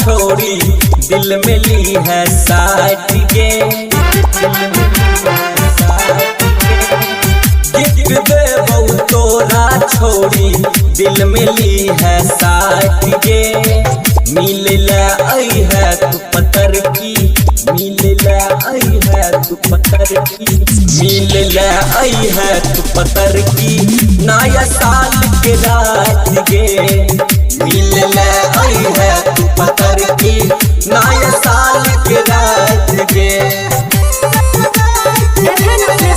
छोड़ी दिल में ली है साथ गे, गिफ्ट दे बहु तोरा छोड़ी दिल में ली है साथ गे। मिल ले आई है तू पत्थर की, मिल ले आई है तू पत्थर की, मिल ले आई है तू पत्थर की, नया साल के रात गे। मिल ले आई है तू पत्थर की, नया साल के रात गे।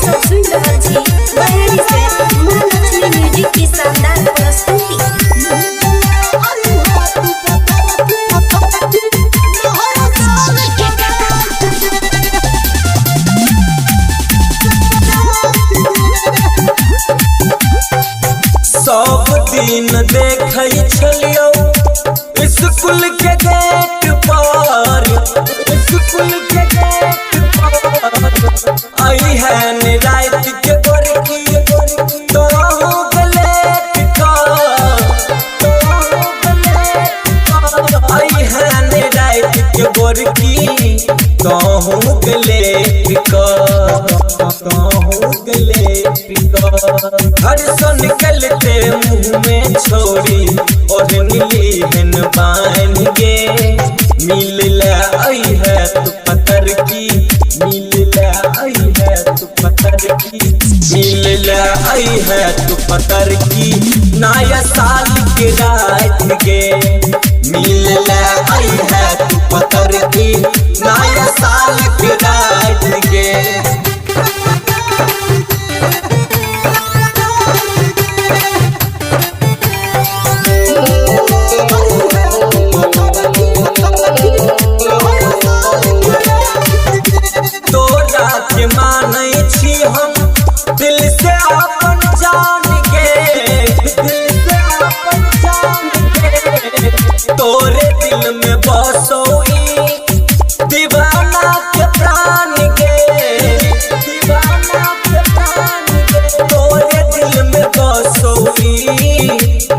सब सुन रहल छी बहेड़ी से महालक्ष्मी म्यूजिक की शानदार प्रस्तुति। सब दिन देखै छलियो स्कूल के गेट पर, स्कूल के गेट पर आई है ने रात के गोरकी, तो हो गले टिका, तो हो गले टिका। आई है ने रात के गोरकी, तो हो गले टिका, तो हो गले टिका। घर से निकलते मुँह में छोड़ी और नीली हन बान गे। मिल ले आई है तू पत्थर की, मिल ले आई है तू पत्थर की, मिल ले आई है तू पत्थर की, नया साल के रात गे। मिल ले आई है तू पत्थर की, नया साल के रात गे। तोरा के मानै छी हम दिल से अपन जान के, दिल से अपन जान के। तोरे दिल में बसोई दीवाना के प्राण के, दीवाना के प्राण के। तोरे दिल में बसोई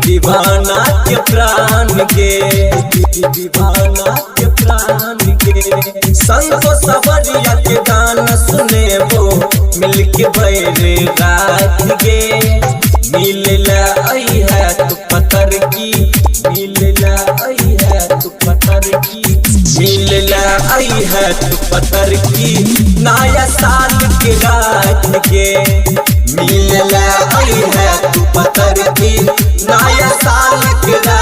दीवाना के प्राण के, दीवाना के प्राण के। संतो सवरिया के गाना सुने वो मिलके भैरे रात गे। मिल ले आई है तू पत्थर की, मिल ले आई है तू पत्थर की, मिल ले आई है तू पत्थर की, नया साल के रात गे। मिल ले आई है तू पत्थर की, नया साल के रात।